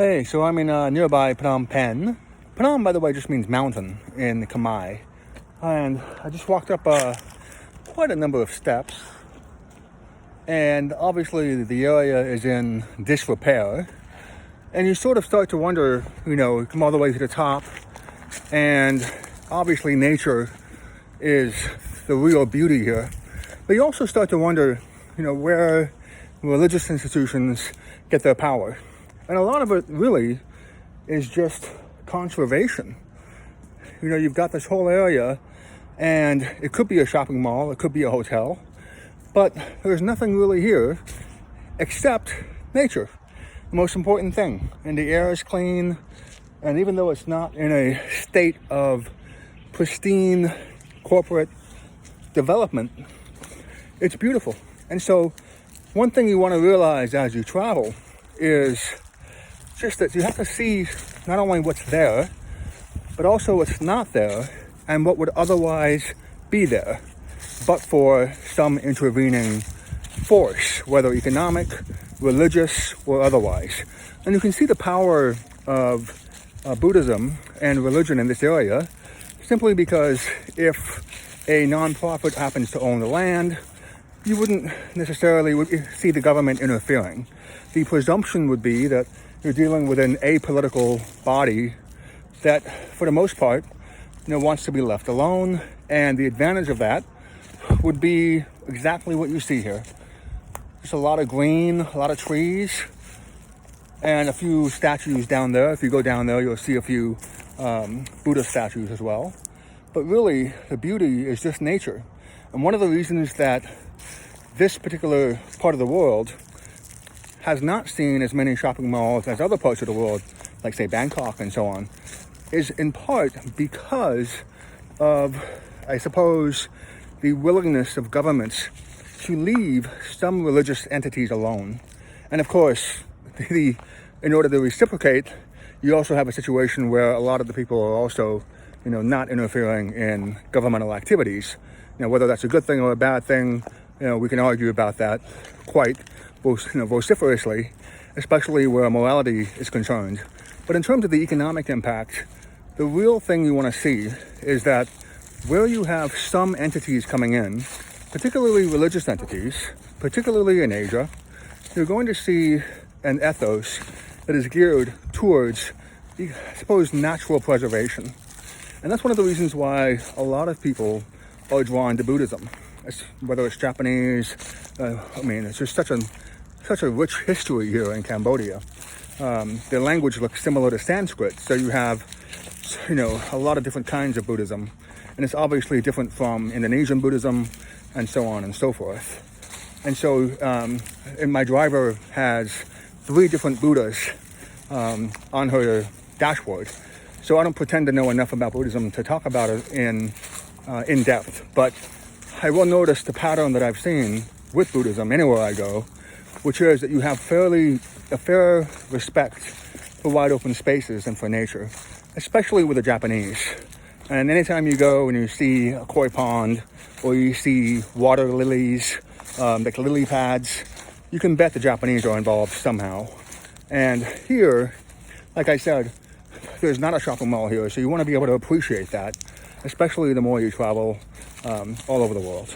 Hey, so I'm in nearby Phnom Penh. Phnom, by the way, just means mountain in Khmer. And I just walked up quite a number of steps. And obviously the area is in disrepair. And you sort of start to wonder, come all the way to the top. And obviously nature is the real beauty here. But you also start to wonder, where religious institutions get their power. And a lot of it really is just conservation. You've got this whole area, and it could be a shopping mall, it could be a hotel, but there's nothing really here except nature, the most important thing. And the air is clean, and even though it's not in a state of pristine corporate development, it's beautiful. And so one thing you want to realize as you travel is just that you have to see not only what's there, but also what's not there and what would otherwise be there, but for some intervening force, whether economic, religious, or otherwise. And you can see the power of Buddhism and religion in this area simply because if a nonprofit happens to own the land, you wouldn't necessarily see the government interfering. The presumption would be that you're dealing with an apolitical body that, for the most part, wants to be left alone. And the advantage of that would be exactly what you see here. Just a lot of green, a lot of trees, and a few statues down there. If you go down there, you'll see a few Buddha statues as well. But really, the beauty is just nature. And one of the reasons that this particular part of the world has not seen as many shopping malls as other parts of the world, like say Bangkok and so on, is in part because of, I suppose, the willingness of governments to leave some religious entities alone. And of course, in order to reciprocate, you also have a situation where a lot of the people are also, not interfering in governmental activities. Whether that's a good thing or a bad thing, we can argue about that quite vociferously, especially where morality is concerned. But in terms of the economic impact, the real thing you want to see is that where you have some entities coming in, particularly religious entities, particularly in Asia, you're going to see an ethos that is geared towards, I suppose, natural preservation. And that's one of the reasons why a lot of people are drawn to Buddhism. Whether it's Japanese, it's just such a rich history here in Cambodia. Their language looks similar to Sanskrit, so you have, a lot of different kinds of Buddhism, and it's obviously different from Indonesian Buddhism, and so on and so forth. And so, and my driver has 3 different Buddhas on her dashboard, so I don't pretend to know enough about Buddhism to talk about it in depth, but I will notice the pattern that I've seen with Buddhism anywhere I go, which is that you have a fair respect for wide open spaces and for nature, especially with the Japanese. And anytime you go and you see a koi pond or you see water lilies, like lily pads, you can bet the Japanese are involved somehow. And here, like I said, there's not a shopping mall here, so you want to be able to appreciate that, especially the more you travel all over the world.